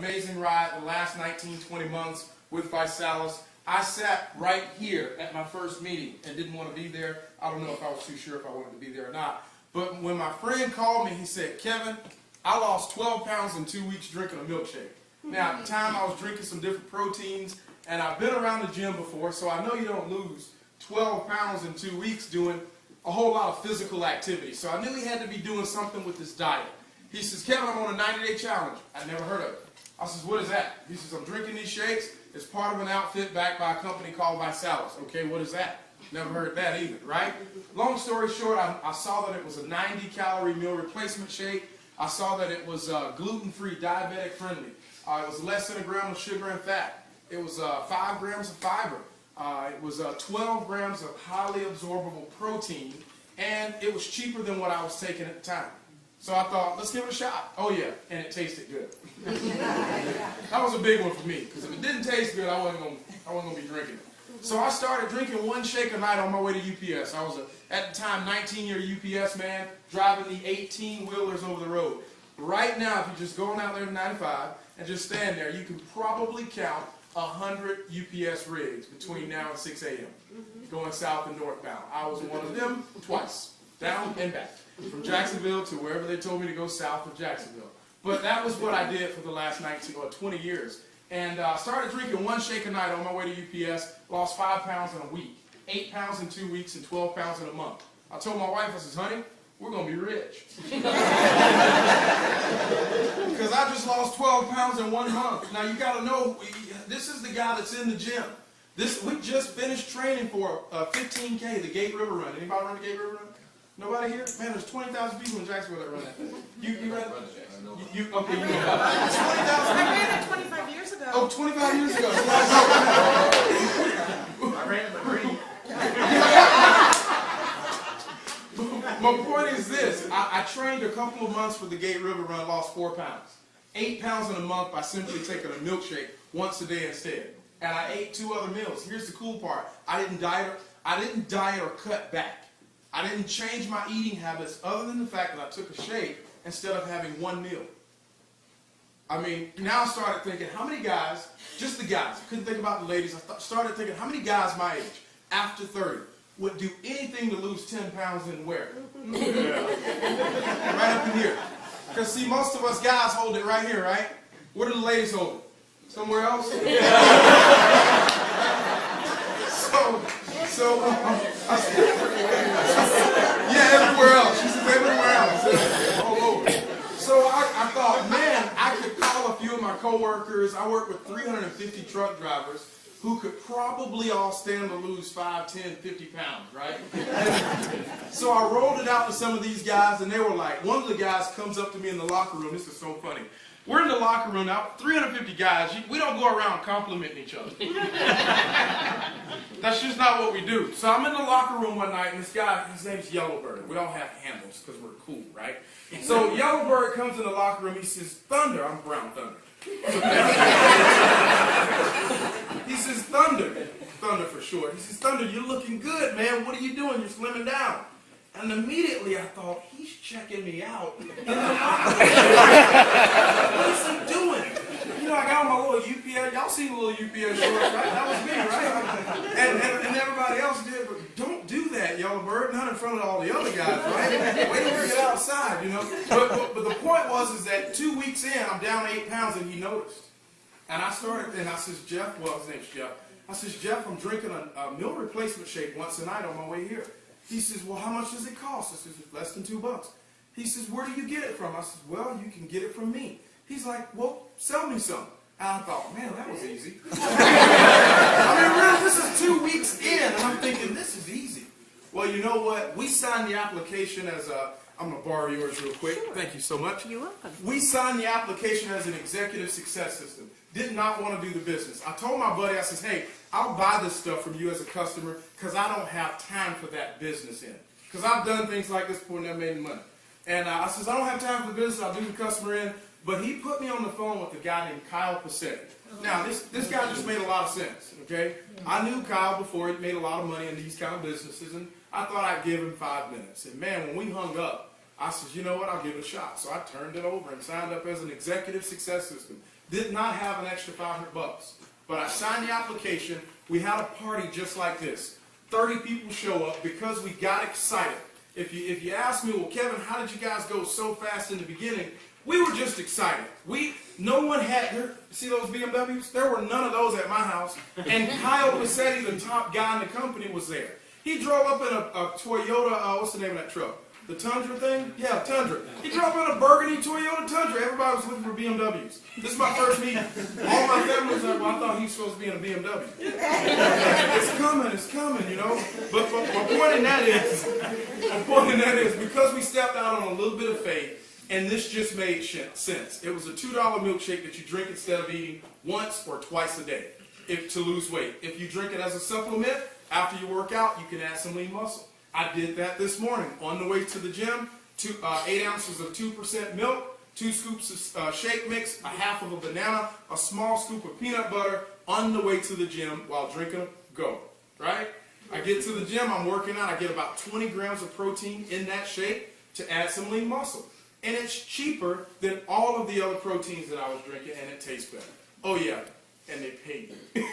Amazing ride the last 19, 20 months with ViSalus. I sat right here at my first meeting and didn't want to be there. I don't know if I was too sure if I wanted to be there or not. But when my friend called me, he said, "Kevin, I lost 12 pounds in 2 weeks drinking a milkshake." Now, at the time, I was drinking some different proteins, and I've been around the gym before, so I know you don't lose 12 pounds in 2 weeks doing a whole lot of physical activity. So I knew he had to be doing something with this diet. He says, "Kevin, I'm on a 90-day challenge." I never heard of it. I says, "What is that?" He says, "I'm drinking these shakes. It's part of an outfit backed by a company called ViSalus." Okay, what is that? Never heard that either, right? Long story short, I saw that it was a 90-calorie meal replacement shake. I saw that it was gluten-free, diabetic friendly. It was less than a gram of sugar and fat. It was 5 grams of fiber. It was 12 grams of highly absorbable protein, and it was cheaper than what I was taking at the time. So I thought, let's give it a shot. Oh yeah, and it tasted good. That was a big one for me, because if it didn't taste good, I wasn't gonna be drinking it. So I started drinking one shake a night on my way to UPS. I was at the time 19-year UPS man, driving the 18-wheelers over the road. Right now, if you're just going out there to 95 and just stand there, you can probably count 100 UPS rigs between now and 6 a.m. going south and northbound. I was one of them twice, down and back, from Jacksonville to wherever they told me to go south of Jacksonville. But that was what I did for the last 19 or 20 years. And I started drinking one shake a night on my way to UPS, lost 5 pounds in a week, 8 pounds in 2 weeks, and 12 pounds in a month. I told my wife, I says, "Honey, we're going to be rich." Because I just lost 12 pounds in 1 month. Now you got to know, this is the guy that's in the gym. We just finished training for 15K, the Gate River Run. Anybody run the Gate River Run? Nobody here? Man, there's 20,000 people in Jacksonville that run that thing. You ran it? Okay, you know about it. 20,000. I ran it 25 years ago. Oh, 25 years ago. I ran it for My point is this. I trained a couple of months for the Gate River Run, lost 4 pounds. 8 pounds in a month by simply taking a milkshake once a day instead. And I ate 2 other meals. Here's the cool part. I didn't diet or cut back. I didn't change my eating habits other than the fact that I took a shake instead of having 1 meal. I mean, now I started thinking, how many guys, just the guys, I couldn't think about the ladies, I started thinking, how many guys my age, after 30, would do anything to lose 10 pounds and where? Right up in here. Because see, most of us guys hold it right here, right? Where do the ladies hold it? Somewhere else? Yeah, everywhere else. She says everywhere else. All over. So I thought, man, I could call a few of my coworkers. I work with 350 truck drivers who could probably all stand to lose 5, 10, 50 pounds, right? So I rolled it out to some of these guys, and they were like, one of the guys comes up to me in the locker room. This is so funny. We're in the locker room now, 350 guys. We don't go around complimenting each other. That's just not what we do. So I'm in the locker room one night, and this guy, his name's Yellowbird. We all have handles because we're cool, right? So Yellowbird comes in the locker room. He says, "Thunder." I'm Brown Thunder. He says, Thunder for short. He says, "Thunder, you're looking good, man. What are you doing? You're slimming down." And immediately I thought, he's checking me out. What is he doing? You know, I got on my little UPS. Y'all seen the little UPS shorts, right? That was me, right? And everybody else did. But don't do that, Yellowbird. Not in front of all the other guys, right? Wait till we get outside, you know. But the point was that 2 weeks in, I'm down 8 pounds, and he noticed. And I says, "Jeff," well, his name's Jeff. I says, "Jeff, I'm drinking a meal replacement shake once a night on my way here." He says, "Well, how much does it cost?" I says, "Less than $2. He says, "Where do you get it from?" I says, "Well, you can get it from me." He's like, "Well, sell me some." And I thought, man, that was easy. I mean, really, this is 2 weeks in, and I'm thinking, this is easy. Well, you know what? We signed the application as I'm going to borrow yours real quick. Sure. Thank you so much. You're welcome. We signed the application as an executive success system. Did not want to do the business. I told my buddy, I says, "Hey, I'll buy this stuff from you as a customer because I don't have time for that business end. Because I've done things like this before and never made any money." And I says, "I don't have time for the business. I'll do the customer end." But he put me on the phone with a guy named Kyle Passetti. Now, this guy just made a lot of sense, okay? I knew Kyle before. He made a lot of money in these kind of businesses, and I thought I'd give him 5 minutes. And man, when we hung up, I said, "You know what, I'll give it a shot." So I turned it over and signed up as an executive success system. Did not have an extra $500. But I signed the application. We had a party just like this. 30 people show up because we got excited. If you ask me, well, Kevin, how did you guys go so fast in the beginning? We were just excited. No one had, see those BMWs? There were none of those at my house. And Kyle Passetti, the top guy in the company, was there. He drove up in a Toyota, what's the name of that truck? The Tundra thing? Yeah, Tundra. He drove in a burgundy Toyota Tundra. Everybody was looking for BMWs. This is my first meeting. All my family was like, well, I thought he was supposed to be in a BMW. It's coming, you know. But my point in that is, because we stepped out on a little bit of faith, and this just made sense. It was a $2 milkshake that you drink instead of eating once or twice a day to lose weight. If you drink it as a supplement, after you work out, you can add some lean muscle. I did that this morning on the way to the gym. 8 ounces of 2% milk, 2 scoops of shake mix, a half of a banana, a small scoop of peanut butter on the way to the gym while drinking a Go. Right? I get to the gym, I'm working out, I get about 20 grams of protein in that shake to add some lean muscle. And it's cheaper than all of the other proteins that I was drinking, and it tastes better. Oh yeah, and they paid me.